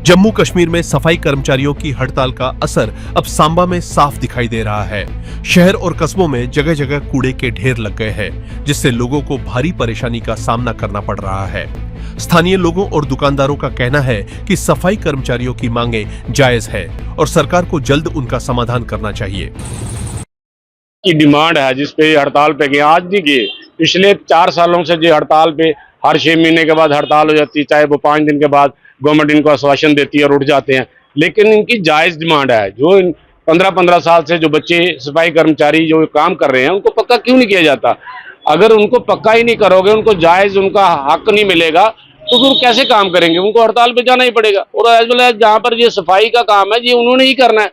जम्मू कश्मीर में सफाई कर्मचारियों की हड़ताल का असर अब सांबा में साफ दिखाई दे रहा है। शहर और कस्बों में जगह जगह कूड़े के ढेर लग गए हैं, जिससे लोगों को भारी परेशानी का सामना करना पड़ रहा है। स्थानीय लोगों और दुकानदारों का कहना है कि सफाई कर्मचारियों की मांगे जायज है और सरकार को जल्द उनका समाधान करना चाहिए। की डिमांड है जिसपे हड़ताल पे गए, आज नहीं गए, पिछले 4 सालों से जो हड़ताल पे हर 6 महीने के बाद हड़ताल हो जाती है, चाहे वो 5 दिन के बाद गवर्नमेंट इनको आश्वासन देती है और उठ जाते हैं। लेकिन इनकी जायज डिमांड है। जो 15-15 साल से जो बच्चे सफाई कर्मचारी जो काम कर रहे हैं उनको पक्का क्यों नहीं किया जाता? अगर उनको पक्का ही नहीं करोगे, उनको जायज उनका हक नहीं मिलेगा तो फिर कैसे काम करेंगे? उनको हड़ताल पे जाना ही पड़ेगा। और एज वेल एज जहाँ पर ये सफाई का काम है ये उन्होंने ही करना है।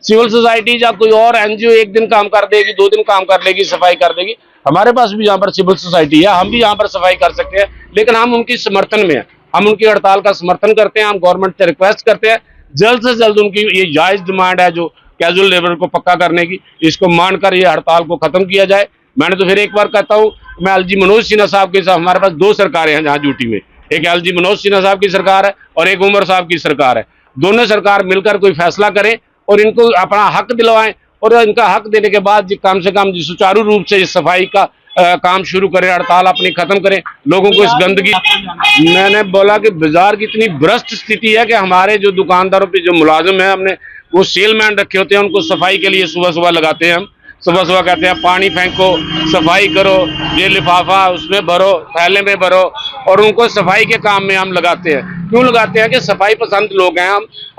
सिविल सोसाइटी या कोई और एनजीओ एक दिन काम कर देगी, 2 दिन काम कर लेगी, सफाई कर देगी। हमारे पास भी यहाँ पर सिविल सोसाइटी है, हम भी यहाँ पर सफाई कर सकते हैं, लेकिन हम उनकी समर्थन में हैं। हम उनकी हड़ताल का समर्थन करते हैं। हम गवर्नमेंट से रिक्वेस्ट करते हैं जल्द से जल्द उनकी ये जायज डिमांड है जो कैजुअल लेबर को पक्का करने की, इसको मानकर ये हड़ताल को खत्म किया जाए। मैंने तो फिर एक बार कहता हूँ, मैं एलजी मनोज सिन्हा साहब के साथ, हमारे पास 2 सरकारें हैं जहाँ ड्यूटी में, एक एलजी मनोज सिन्हा साहब की सरकार है और एक उमर साहब की सरकार है। दोनों सरकार मिलकर कोई फैसला करें और इनको अपना हक दिलवाएं और इनका हक देने के बाद कम से कम सुचारू रूप से इस सफाई का काम शुरू करें, हड़ताल अपनी खत्म करें। लोगों को इस गंदगी, मैंने बोला कि बाजार की इतनी भ्रष्ट स्थिति है कि हमारे जो दुकानदारों पे जो मुलाजिम है, हमने वो सेलमैन रखे होते हैं, उनको सफाई के लिए सुबह सुबह लगाते हैं। हम सुबह सुबह कहते हैं पानी फेंको, सफाई करो, ये लिफाफा उसमें भरो, थैले में भरो, और उनको सफाई के काम में हम लगाते हैं। क्यों लगाते हैं? कि सफाई पसंद लोग हैं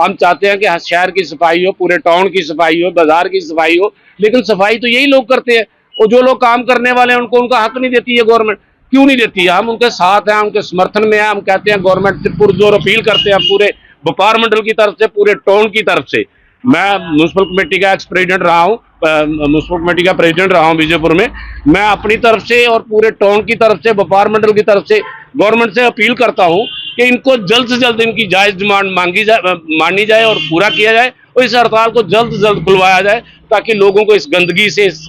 हम चाहते हैं कि शहर की सफाई हो, पूरे टाउन की सफाई हो, बाजार की सफाई हो। लेकिन सफाई तो यही लोग करते हैं और जो लोग काम करने वाले हैं उनको उनका हक नहीं देती है गवर्नमेंट। क्यों नहीं देती है? हम उनके साथ हैं, उनके समर्थन में हैं। हम कहते हैं गवर्नमेंट से पुरजोर अपील करते हैं, पूरे व्यापार मंडल की तरफ से, पूरे टाउन की तरफ से। मैं म्युनिसिपल कमेटी का एक्स प्रेसिडेंट रहा हूँ, म्युनिसिपल कमेटी का प्रेसिडेंट रहा हूँ विजयपुर में। मैं अपनी तरफ से और पूरे टाउन की तरफ से, व्यापार मंडल की तरफ से गवर्नमेंट से अपील करता हूँ कि इनको जल्द से जल्द इनकी जायज डिमांड मानी जाए और पूरा किया जाए और इस हड़ताल को जल्द से जल्द खुलवाया जाए, ताकि लोगों को इस गंदगी से, इस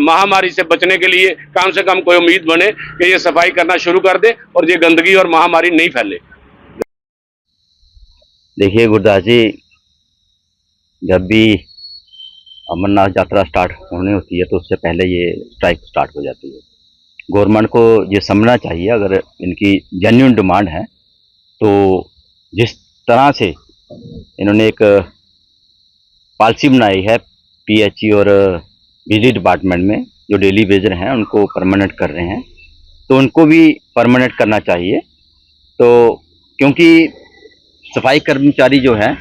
महामारी से बचने के लिए कम से कम कोई उम्मीद बने कि ये सफाई करना शुरू कर दे और ये गंदगी और महामारी नहीं फैले। देखिए गुरदास जी, जब भी अमरनाथ यात्रा स्टार्ट होनी होती है तो उससे पहले ये स्ट्राइक स्टार्ट हो जाती है। गवर्नमेंट को ये समझना चाहिए, अगर इनकी जेन्युइन डिमांड है तो जिस तरह से इन्होंने एक पॉलिसी बनाई है पीएचई और बिजली डिपार्टमेंट में, जो डेली वेजर हैं उनको परमानेंट कर रहे हैं, तो उनको भी परमानेंट करना चाहिए। तो क्योंकि सफाई कर्मचारी जो है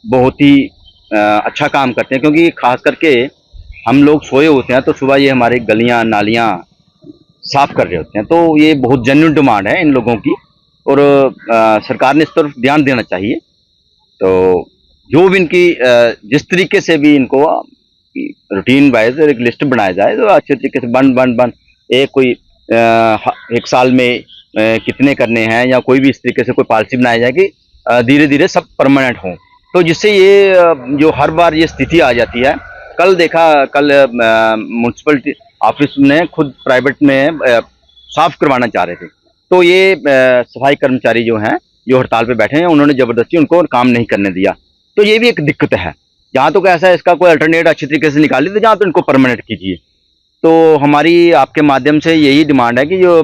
बहुत ही अच्छा काम करते हैं, क्योंकि खास करके हम लोग सोए होते हैं तो सुबह ये हमारे गलियां नालियां साफ कर रहे होते हैं। तो ये बहुत जेन्युइन डिमांड है इन लोगों की और सरकार ने इस तरफ ध्यान देना चाहिए। तो जो भी इनकी जिस तरीके से भी इनको रूटीन वाइज एक लिस्ट बनाया जाए तो अच्छे तरीके से बन एक कोई एक साल में कितने करने हैं, या कोई भी इस तरीके से कोई पॉलिसी बनाया जाए कि धीरे धीरे सब परमानेंट हों, तो जिससे ये जो हर बार ये स्थिति आ जाती है। कल म्यूनसिपल ऑफिस ने खुद प्राइवेट में साफ करवाना चाह रहे थे, तो ये सफाई कर्मचारी जो हैं जो हड़ताल पे बैठे हैं उन्होंने ज़बरदस्ती उनको काम नहीं करने दिया। तो ये भी एक दिक्कत है। जहाँ तो ऐसा है इसका कोई अल्टरनेट अच्छी तरीके से निकालिए, तो जहाँ तो इनको परमानेंट कीजिए। तो हमारी आपके माध्यम से यही डिमांड है कि जो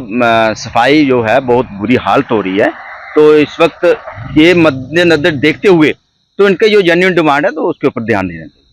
सफाई जो है बहुत बुरी हालत हो रही है, तो इस वक्त ये मद्देनजर देखते हुए तो इनके जो जेन्युइन डिमांड है तो उसके ऊपर ध्यान देना चाहिए।